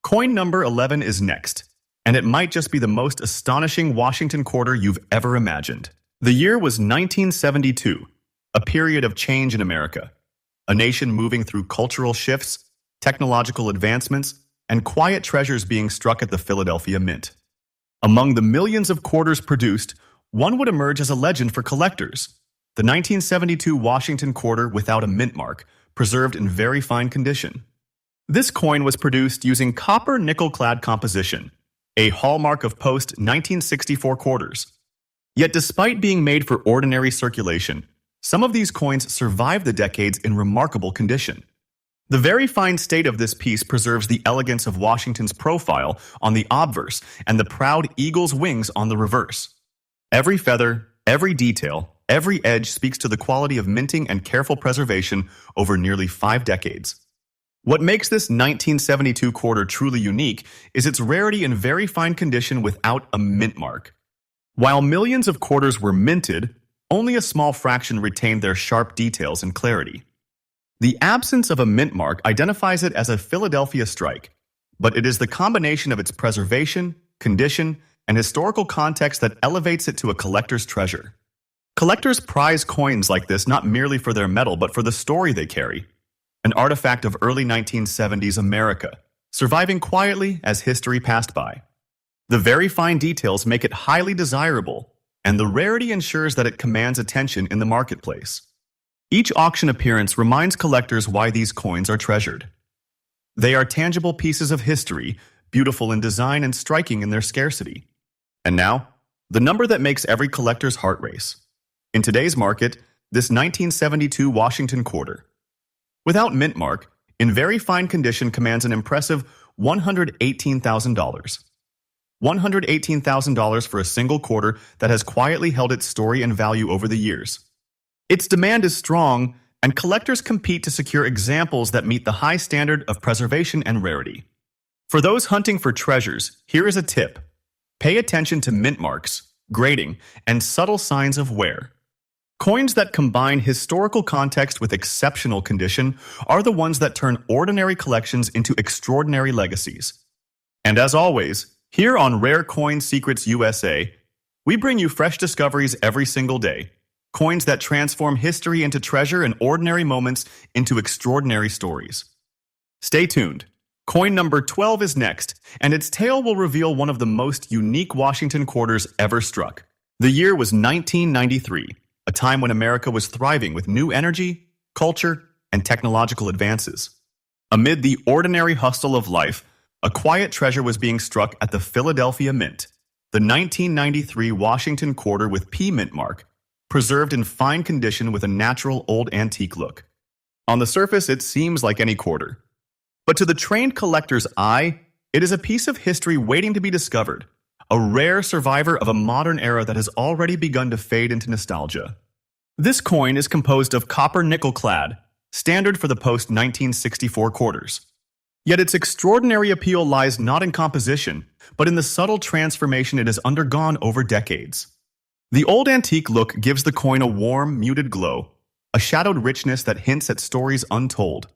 Coin number 11 is next, and it might just be the most astonishing Washington quarter you've ever imagined. The year was 1972, a period of change in America, a nation moving through cultural shifts, technological advancements, and quiet treasures being struck at the Philadelphia Mint. Among the millions of quarters produced, one would emerge as a legend for collectors: the 1972 Washington quarter without a mint mark, preserved in very fine condition. This coin was produced using copper nickel-clad composition, a hallmark of post-1964 quarters. Yet despite being made for ordinary circulation, some of these coins survive the decades in remarkable condition. The very fine state of this piece preserves the elegance of Washington's profile on the obverse and the proud eagle's wings on the reverse. Every feather, every detail, every edge speaks to the quality of minting and careful preservation over nearly 5 decades. What makes this 1972 quarter truly unique is its rarity in very fine condition without a mint mark. While millions of quarters were minted, only a small fraction retained their sharp details and clarity. The absence of a mint mark identifies it as a Philadelphia strike, but it is the combination of its preservation, condition, and historical context that elevates it to a collector's treasure. Collectors prize coins like this not merely for their metal but for the story they carry, an artifact of early 1970s America, surviving quietly as history passed by. The very fine details make it highly desirable, and the rarity ensures that it commands attention in the marketplace. Each auction appearance reminds collectors why these coins are treasured. They are tangible pieces of history, beautiful in design and striking in their scarcity. And now, the number that makes every collector's heart race. In today's market, this 1972 Washington quarter, without mint mark, in very fine condition, commands an impressive $118,000. $118,000 for a single quarter that has quietly held its story and value over the years. Its demand is strong, and collectors compete to secure examples that meet the high standard of preservation and rarity. For those hunting for treasures, here is a tip. Pay attention to mint marks, grading, and subtle signs of wear. Coins that combine historical context with exceptional condition are the ones that turn ordinary collections into extraordinary legacies. And as always, here on Rare Coin Secrets USA, we bring you fresh discoveries every single day. Coins that transform history into treasure and ordinary moments into extraordinary stories. Stay tuned. Coin number 12 is next, and its tale will reveal one of the most unique Washington quarters ever struck. The year was 1993, a time when America was thriving with new energy, culture, and technological advances. Amid the ordinary hustle of life, a quiet treasure was being struck at the Philadelphia Mint, the 1993 Washington quarter with P mint mark, preserved in fine condition with a natural old antique look. On the surface, it seems like any quarter. But to the trained collector's eye, it is a piece of history waiting to be discovered, a rare survivor of a modern era that has already begun to fade into nostalgia. This coin is composed of copper nickel-clad, standard for the post-1964 quarters. Yet its extraordinary appeal lies not in composition, but in the subtle transformation it has undergone over decades. The old antique look gives the coin a warm, muted glow, a shadowed richness that hints at stories untold.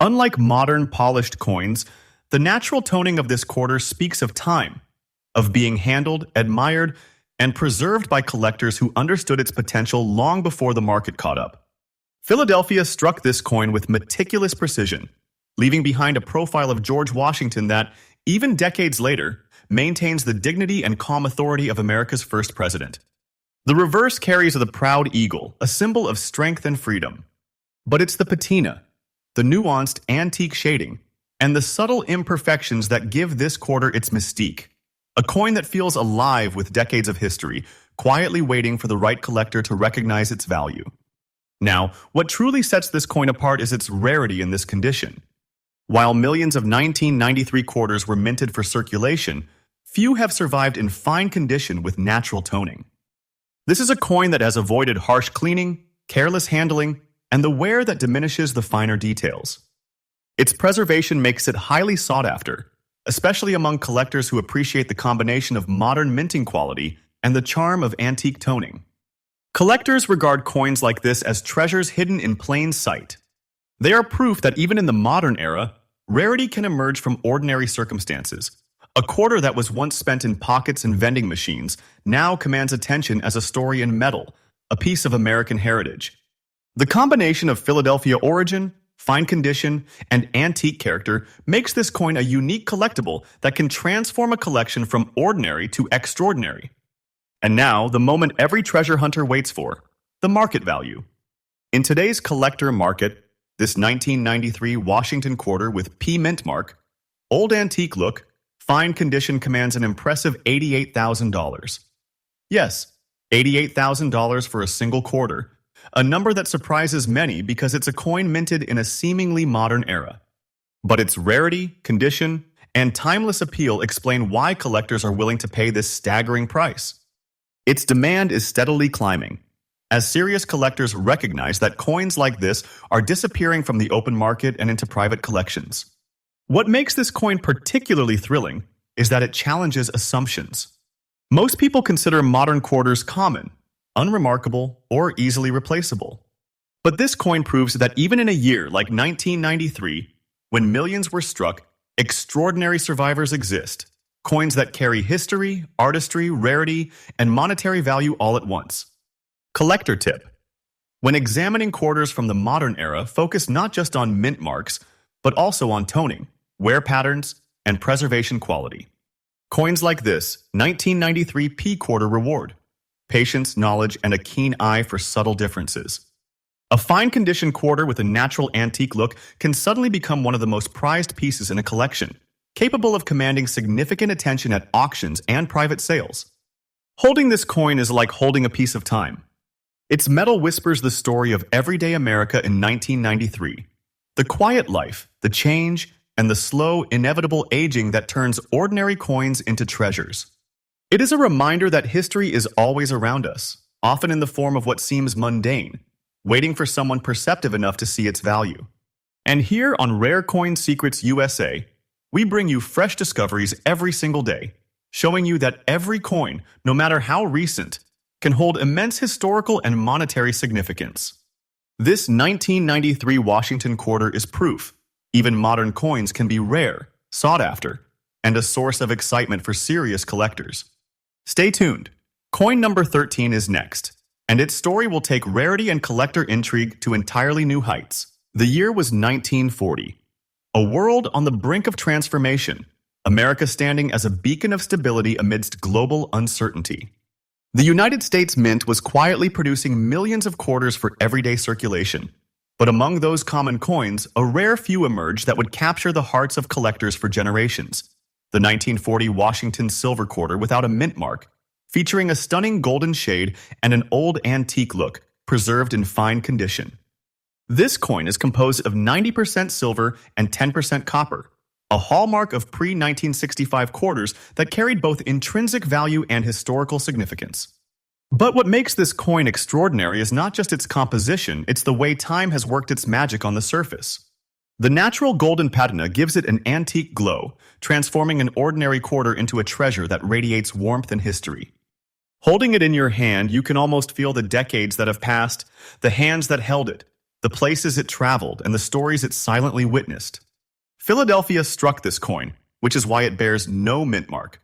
Unlike modern polished coins, the natural toning of this quarter speaks of time, of being handled, admired, and preserved by collectors who understood its potential long before the market caught up. Philadelphia struck this coin with meticulous precision, leaving behind a profile of George Washington that, even decades later, maintains the dignity and calm authority of America's first president. The reverse carries the proud eagle, a symbol of strength and freedom. But it's the patina, the nuanced antique shading, and the subtle imperfections that give this quarter its mystique. A coin that feels alive with decades of history, quietly waiting for the right collector to recognize its value. Now, what truly sets this coin apart is its rarity in this condition. While millions of 1993 quarters were minted for circulation, few have survived in fine condition with natural toning. This is a coin that has avoided harsh cleaning, careless handling, and the wear that diminishes the finer details. Its preservation makes it highly sought after, especially among collectors who appreciate the combination of modern minting quality and the charm of antique toning. Collectors regard coins like this as treasures hidden in plain sight. They are proof that even in the modern era, Rarity can emerge from ordinary circumstances. A quarter that was once spent in pockets and vending machines now commands attention as a story in metal, a piece of American heritage. The combination of Philadelphia origin, fine condition, and antique character makes this coin a unique collectible that can transform a collection from ordinary to extraordinary. And now, the moment every treasure hunter waits for, the market value. In today's collector market, this 1993 Washington quarter with P mint mark, old antique look, fine condition commands an impressive $88,000. Yes, $88,000 for a single quarter, a number that surprises many because it's a coin minted in a seemingly modern era. But its rarity, condition, and timeless appeal explain why collectors are willing to pay this staggering price. Its demand is steadily climbing, as serious collectors recognize that coins like this are disappearing from the open market and into private collections. What makes this coin particularly thrilling is that it challenges assumptions. Most people consider modern quarters common, unremarkable, or easily replaceable. But this coin proves that even in a year like 1993, when millions were struck, extraordinary survivors exist, coins that carry history, artistry, rarity, and monetary value all at once. Collector tip. When examining quarters from the modern era, focus not just on mint marks, but also on toning, wear patterns, and preservation quality. Coins like this 1993 P quarter reward patience, knowledge, and a keen eye for subtle differences. A fine condition quarter with a natural antique look can suddenly become one of the most prized pieces in a collection, capable of commanding significant attention at auctions and private sales. Holding this coin is like holding a piece of time. Its metal whispers the story of everyday America in 1993. The quiet life, the change, and the slow, inevitable aging that turns ordinary coins into treasures. It is a reminder that history is always around us, often in the form of what seems mundane, waiting for someone perceptive enough to see its value. And here on Rare Coin Secrets USA, we bring you fresh discoveries every single day, showing you that every coin, no matter how recent, can hold immense historical and monetary significance. This 1993 Washington quarter is proof. Even modern coins can be rare, sought after, and a source of excitement for serious collectors. Stay tuned. Coin number 13 is next, and its story will take rarity and collector intrigue to entirely new heights. The year was 1940. A world on the brink of transformation, America standing as a beacon of stability amidst global uncertainty. The United States Mint was quietly producing millions of quarters for everyday circulation. But among those common coins, a rare few emerged that would capture the hearts of collectors for generations. The 1940 Washington silver quarter without a mint mark, featuring a stunning golden shade and an old antique look, preserved in fine condition. This coin is composed of 90% silver and 10% copper, a hallmark of pre-1965 quarters that carried both intrinsic value and historical significance. But what makes this coin extraordinary is not just its composition, it's the way time has worked its magic on the surface. The natural golden patina gives it an antique glow, transforming an ordinary quarter into a treasure that radiates warmth and history. Holding it in your hand, you can almost feel the decades that have passed, the hands that held it, the places it traveled, and the stories it silently witnessed. Philadelphia struck this coin, which is why it bears no mint mark.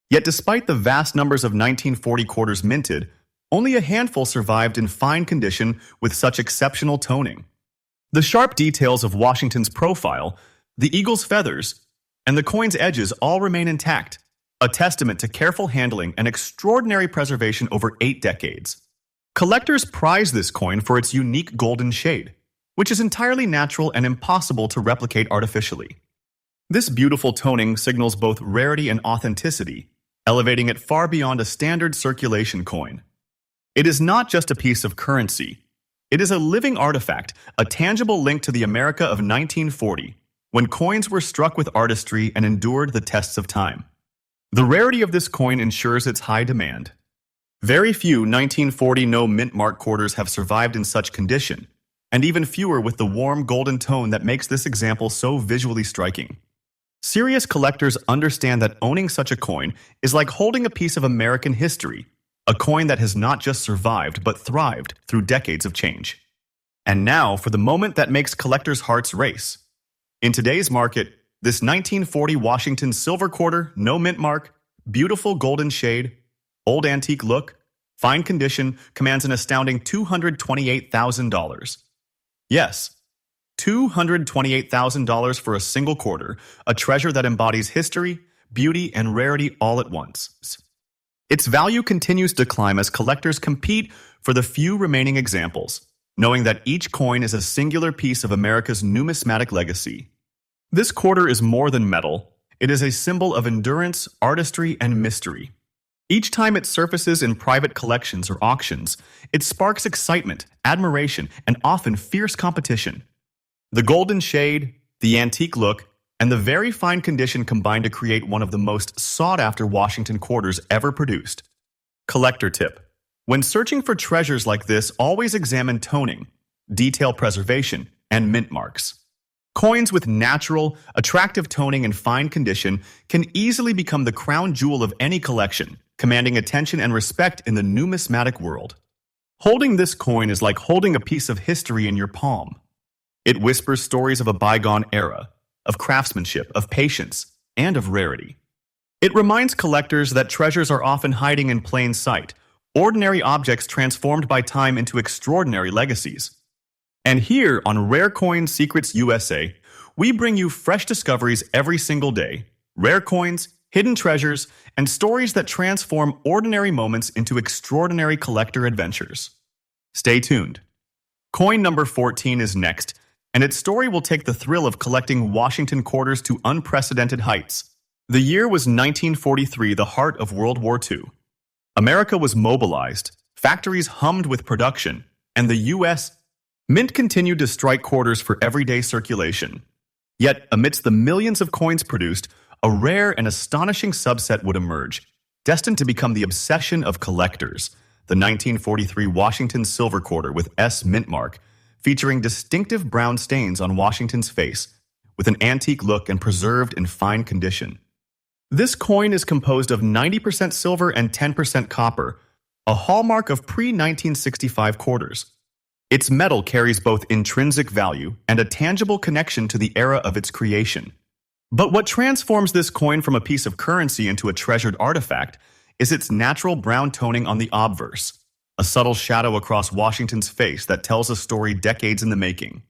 Yet despite the vast numbers of 1940 quarters minted, only a handful survived in fine condition with such exceptional toning. The sharp details of Washington's profile, the eagle's feathers, and the coin's edges all remain intact, a testament to careful handling and extraordinary preservation over 8 decades. Collectors prize this coin for its unique golden shade, which is entirely natural and impossible to replicate artificially. This beautiful toning signals both rarity and authenticity, elevating it far beyond a standard circulation coin. It is not just a piece of currency. It is a living artifact, a tangible link to the America of 1940, when coins were struck with artistry and endured the tests of time. The rarity of this coin ensures its high demand. Very few 1940 no mint mark quarters have survived in such condition, and even fewer with the warm golden tone that makes this example so visually striking. Serious collectors understand that owning such a coin is like holding a piece of American history, a coin that has not just survived but thrived through decades of change. And now for the moment that makes collectors' hearts race. In today's market, this 1940 Washington silver quarter, no mint mark, beautiful golden shade, old antique look, fine condition, commands an astounding $228,000. Yes, $228,000 for a single quarter, a treasure that embodies history, beauty, and rarity all at once. Its value continues to climb as collectors compete for the few remaining examples, knowing that each coin is a singular piece of America's numismatic legacy. This quarter is more than metal. It is a symbol of endurance, artistry, and mystery. Each time it surfaces in private collections or auctions, it sparks excitement, admiration, and often fierce competition. The golden shade, the antique look, and the very fine condition combine to create one of the most sought-after Washington quarters ever produced. Collector tip: when searching for treasures like this, always examine toning, detail preservation, and mint marks. Coins with natural, attractive toning and fine condition can easily become the crown jewel of any collection, commanding attention and respect in the numismatic world. Holding this coin is like holding a piece of history in your palm. It whispers stories of a bygone era, of craftsmanship, of patience, and of rarity. It reminds collectors that treasures are often hiding in plain sight, ordinary objects transformed by time into extraordinary legacies. And here on Rare Coin Secrets USA, we bring you fresh discoveries every single day, rare coins, hidden treasures, and stories that transform ordinary moments into extraordinary collector adventures. Stay tuned. Coin number 14 is next, and its story will take the thrill of collecting Washington quarters to unprecedented heights. The year was 1943, the heart of World War II. America was mobilized, factories hummed with production, and the U.S. Mint continued to strike quarters for everyday circulation. Yet, amidst the millions of coins produced, a rare and astonishing subset would emerge, destined to become the obsession of collectors: the 1943 Washington silver quarter with S mint mark, featuring distinctive brown stains on Washington's face, with an antique look and preserved in fine condition. This coin is composed of 90% silver and 10% copper, a hallmark of pre-1965 quarters. Its metal carries both intrinsic value and a tangible connection to the era of its creation. But what transforms this coin from a piece of currency into a treasured artifact is its natural brown toning on the obverse, a subtle shadow across Washington's face that tells a story decades in the making.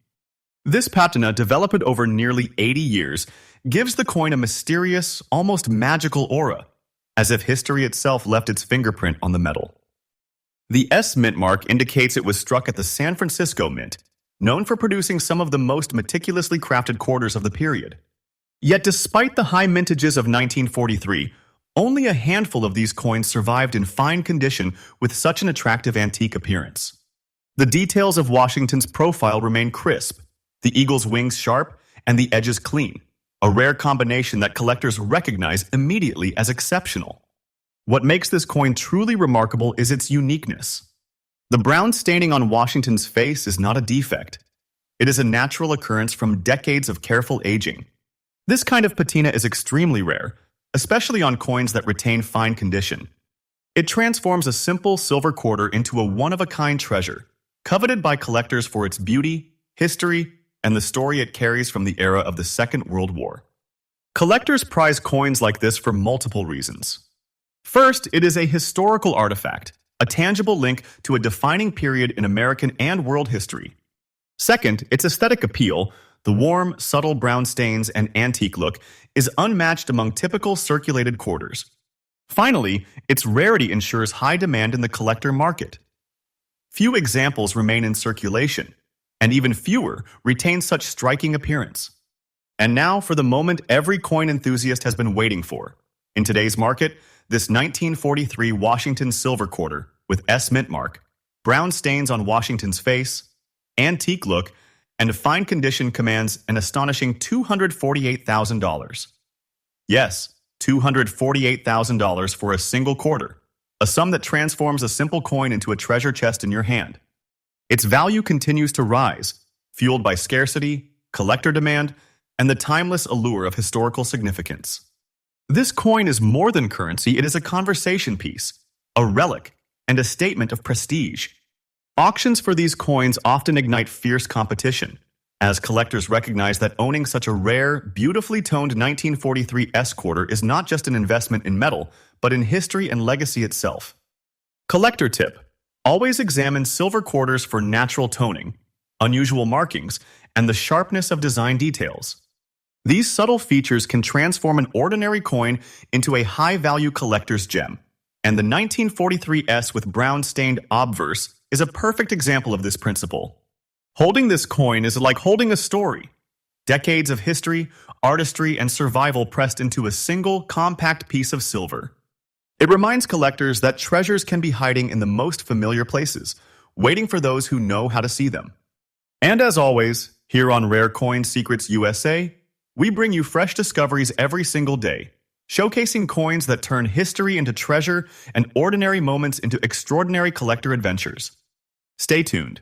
This patina, developed over nearly 80 years, gives the coin a mysterious, almost magical aura, as if history itself left its fingerprint on the metal. The S mint mark indicates it was struck at the San Francisco Mint, known for producing some of the most meticulously crafted quarters of the period. Yet despite the high mintages of 1943, only a handful of these coins survived in fine condition with such an attractive antique appearance. The details of Washington's profile remain crisp, the eagle's wings sharp, and the edges clean, a rare combination that collectors recognize immediately as exceptional. What makes this coin truly remarkable is its uniqueness. The brown staining on Washington's face is not a defect. It is a natural occurrence from decades of careful aging. This kind of patina is extremely rare, especially on coins that retain fine condition. It transforms a simple silver quarter into a one-of-a-kind treasure, coveted by collectors for its beauty, history, and the story it carries from the era of the Second World War. Collectors prize coins like this for multiple reasons. First, it is a historical artifact, a tangible link to a defining period in American and world history. Second, its aesthetic appeal, the warm, subtle brown stains and antique look, is unmatched among typical circulated quarters. Finally, its rarity ensures high demand in the collector market. Few examples remain in circulation, and even fewer retain such striking appearance. And now for the moment every coin enthusiast has been waiting for. In today's market, this 1943 Washington silver quarter with S mint mark, brown stains on Washington's face, antique look, and fine condition commands an astonishing $248,000. Yes, $248,000 for a single quarter, a sum that transforms a simple coin into a treasure chest in your hand. Its value continues to rise, fueled by scarcity, collector demand, and the timeless allure of historical significance. This coin is more than currency, it is a conversation piece, a relic, and a statement of prestige. Auctions for these coins often ignite fierce competition, as collectors recognize that owning such a rare, beautifully toned 1943 S quarter is not just an investment in metal, but in history and legacy itself. Collector tip: always examine silver quarters for natural toning, unusual markings, and the sharpness of design details. These subtle features can transform an ordinary coin into a high-value collector's gem, and the 1943 S with brown-stained obverse is a perfect example of this principle. Holding this coin is like holding a story. Decades of history, artistry, and survival pressed into a single, compact piece of silver. It reminds collectors that treasures can be hiding in the most familiar places, waiting for those who know how to see them. And as always, here on Rare Coin Secrets USA, we bring you fresh discoveries every single day, showcasing coins that turn history into treasure and ordinary moments into extraordinary collector adventures. Stay tuned,